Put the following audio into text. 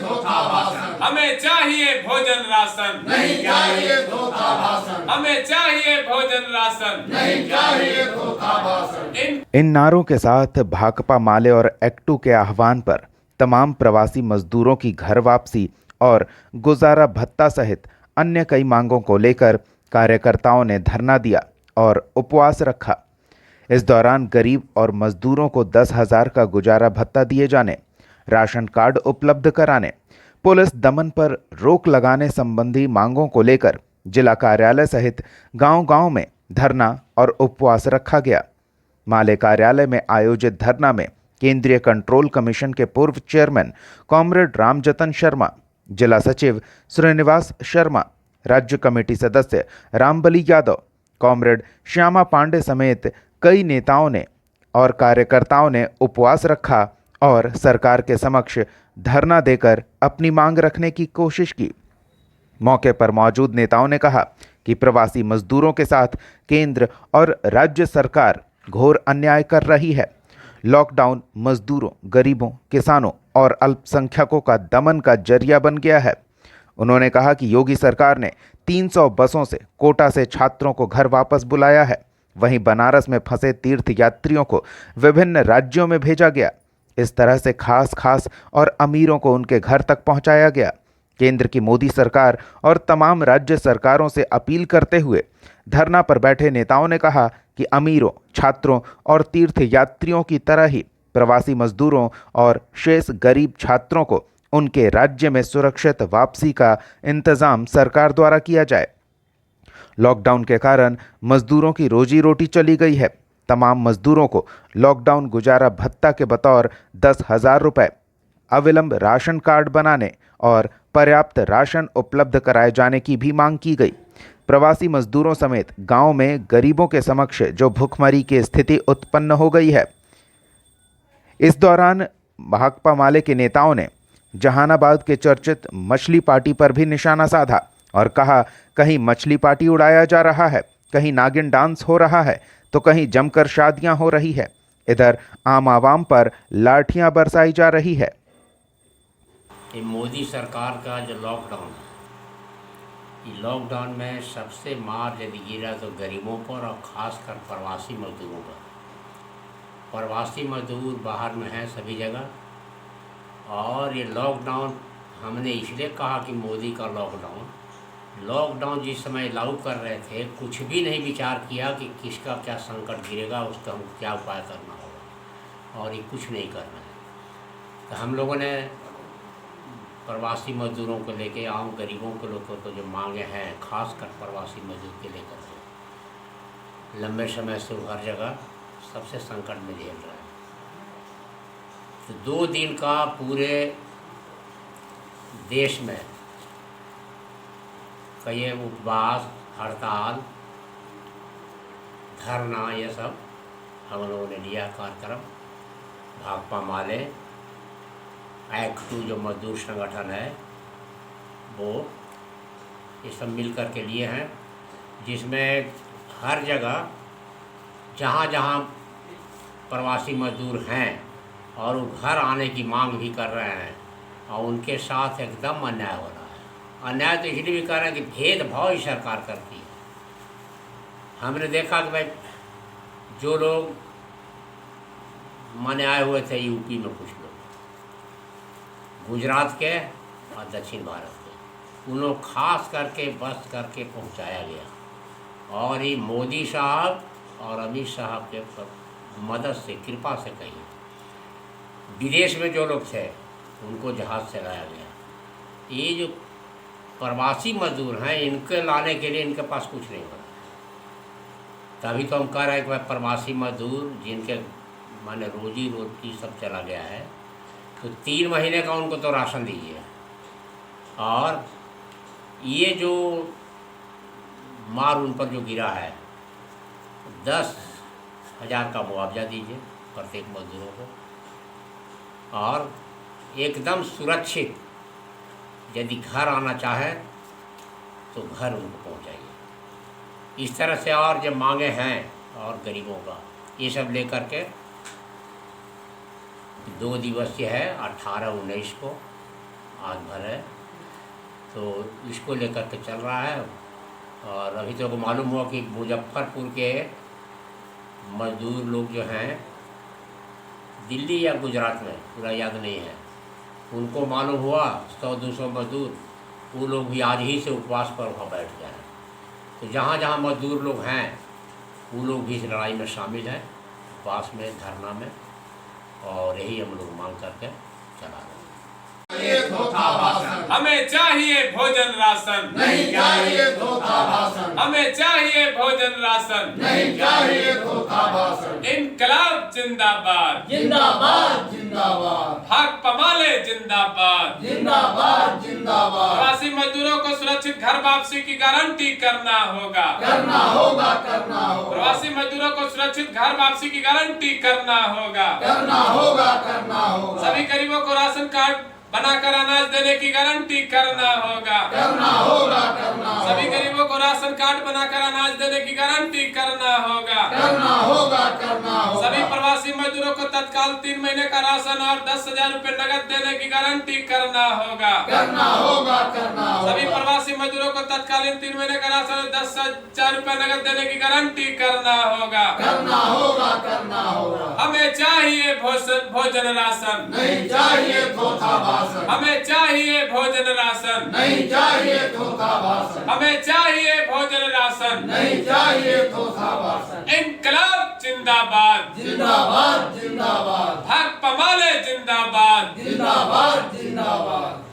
धोखा भाषण, हमें चाहिए भोजन राशन, नहीं चाहिए धोखा भाषण, हमें चाहिए भोजन राशन, नहीं चाहिए धोखा भाषण। इन नारों के साथ भाकपा माले और एक्टू के आह्वान पर तमाम प्रवासी मजदूरों की घर वापसी और गुजारा भत्ता सहित अन्य कई मांगों को लेकर कार्यकर्ताओं ने धरना दिया और उपवास रखा। इस दौरान गरीब और मजदूरों को 10,000 का गुजारा भत्ता दिए जाने, राशन कार्ड उपलब्ध कराने, पुलिस दमन पर रोक लगाने संबंधी मांगों को लेकर जिला कार्यालय सहित गांव-गांव में धरना और उपवास रखा गया। माले कार्यालय में आयोजित धरना में केंद्रीय कंट्रोल कमीशन के पूर्व चेयरमैन कॉमरेड रामजतन शर्मा, जिला सचिव श्रीनिवास शर्मा, राज्य कमेटी सदस्य रामबली यादव, कॉमरेड श्यामा पांडे समेत कई नेताओं ने और कार्यकर्ताओं ने उपवास रखा और सरकार के समक्ष धरना देकर अपनी मांग रखने की कोशिश की। मौके पर मौजूद नेताओं ने कहा कि प्रवासी मजदूरों के साथ केंद्र और राज्य सरकार घोर अन्याय कर रही है। लॉकडाउन मजदूरों, गरीबों, किसानों और अल्पसंख्यकों का दमन का जरिया बन गया है। उन्होंने कहा कि योगी सरकार ने 300 बसों से कोटा से छात्रों को घर वापस बुलाया है। वहीं बनारस में फंसे तीर्थ यात्रियों को विभिन्न राज्यों में भेजा गया। इस तरह से खास और अमीरों को उनके घर तक पहुंचाया गया। केंद्र की मोदी सरकार और तमाम राज्य सरकारों से अपील करते हुए धरना पर बैठे नेताओं ने कहा कि अमीरों, छात्रों और तीर्थ यात्रियों की तरह ही प्रवासी मजदूरों और शेष गरीब छात्रों को उनके राज्य में सुरक्षित वापसी का इंतजाम सरकार द्वारा किया जाए। लॉकडाउन के कारण मजदूरों की रोजी रोटी चली गई है। तमाम मजदूरों को लॉकडाउन गुजारा भत्ता के बतौर 10,000 रुपये, अविलंब राशन कार्ड बनाने और पर्याप्त राशन उपलब्ध कराए जाने की भी मांग की गई। प्रवासी मजदूरों समेत गांव में गरीबों के समक्ष जो भुखमरी की स्थिति उत्पन्न हो गई है। इस दौरान भाकपा माले के नेताओं ने जहानाबाद के चर्चित मछली पार्टी पर भी निशाना साधा और कहा, कहीं मछली पार्टी उड़ाया जा रहा है, कहीं नागिन डांस हो रहा है, तो कहीं जमकर शादियां हो रही है। इधर आम आवाम पर लाठियां बरसाई जा रही है। ये मोदी सरकार का जो लॉकडाउन है, ये लॉकडाउन में सबसे मार यदि गिरा तो गरीबों पर और ख़ासकर प्रवासी मजदूरों पर। प्रवासी मजदूर बाहर में हैं सभी जगह, और ये लॉकडाउन हमने इसलिए कहा कि मोदी का लॉकडाउन जिस समय लागू कर रहे थे, कुछ भी नहीं विचार किया कि किसका क्या संकट गिरेगा, उसका हम क्या उपाय करना होगा, और ये कुछ नहीं करना है। तो हम लोगों ने प्रवासी मजदूरों को लेके, आम गरीबों के लोगों को जो मांगे हैं, खासकर प्रवासी मजदूर के लेकर के लंबे समय से हर जगह सबसे संकट में झेल रहा है। तो 2 दिन का पूरे देश में कई उपवास, हड़ताल, धरना, ये सब हम लोगों ने लिया कार्यक्रम। भाकपा माले, एक्टू जो मजदूर संगठन है, वो ये सब मिल कर के लिए हैं, जिसमें हर जगह जहाँ जहाँ प्रवासी मजदूर हैं और वो घर आने की मांग भी कर रहे हैं, और उनके साथ एकदम अन्याय हो रहा है। अन्याय तो इसलिए भी कर रहे हैं कि भेदभाव ही सरकार करती है। हमने देखा कि भाई जो लोग माने आए हुए थे यूपी में, कुछ लोग गुजरात के और दक्षिण भारत के, उन लोग खास करके बस करके पहुंचाया गया, और ये मोदी साहब और अमित साहब के मदद से, कृपा से कहीं, विदेश में जो लोग थे उनको जहाज़ से लाया गया। ये जो प्रवासी मजदूर हैं, इनके लाने के लिए इनके पास कुछ नहीं होता। तभी तो हम कह रहे हैं कि भाई प्रवासी मजदूर जिनके माने रोजी रोटी सब चला गया है, तो 3 महीने का उनको तो राशन दीजिए, और ये जो मार उन पर जो गिरा है, 10,000 का मुआवजा दीजिए प्रत्येक मजदूरों को, और एकदम सुरक्षित यदि घर आना चाहे तो घर उनको पहुंचाइए। इस तरह से और जब मांगे हैं और गरीबों का, ये सब लेकर के 2 दिवसीय है 18-19 को आज भर है, तो इसको लेकर के चल रहा है। और अभी तो को मालूम हुआ कि मुजफ्फरपुर के मजदूर लोग जो हैं दिल्ली या गुजरात में, पूरा याद नहीं है, उनको मालूम हुआ 100-200 मजदूर, वो लोग भी आज ही से उपवास पर वहाँ बैठ गए हैं। तो जहाँ जहाँ मजदूर लोग हैं वो लोग भी इस लड़ाई में शामिल हैं, उपवास में, धरना में, और यही हम लोग मांग करके चला रहे हैं। ये धोखा भाषण हमें चाहिए भोजन राशन, नहीं चाहिए धोखा भाषण, हमें चाहिए भोजन राशन, नहीं चाहिए धोखा भाषण। इनकलाब जिंदाबाद, जिंदाबाद जिंदाबाद, भाकपा माले जिंदाबाद, जिंदाबाद जिंदाबाद, प्रवासी मजदूरों को सुरक्षित घर वापसी की गारंटी करना होगा, करना होगा करना होगा, प्रवासी मजदूरों को सुरक्षित घर वापसी की गारंटी करना होगा, करना होगा करना होगा, सभी गरीबों को राशन कार्ड बनाकर अनाज देने की गारंटी करना होगा, करना होगा करना होगा, सभी गरीबों को राशन कार्ड बनाकर अनाज देने की गारंटी करना होगा, करना होगा करना होगा, सभी प्रवासी मजदूरों को तत्काल 3 महीने का राशन और 10,000 रुपए नगद देने की गारंटी करना होगा, करना होगा करना होगा, सभी प्रवासी मजदूरों को तत्कालीन 3 महीने का राशन और 10,000 रुपए नगद देने की गारंटी करना होगा, करना होगा करना होगा। हमें चाहिए भोजन राशन, नहीं चाहिए धोखा भाषण, हमें चाहिए भोजन राशन, नहीं चाहिए धोखा भाषण, हमें चाहिए भोजन राशन, नहीं चाहिए धोखा भाषण। इनकलाब जिंदाबाद, जिंदाबाद जिंदाबाद, भाकपा माले जिंदाबाद, जिंदाबाद जिंदाबाद।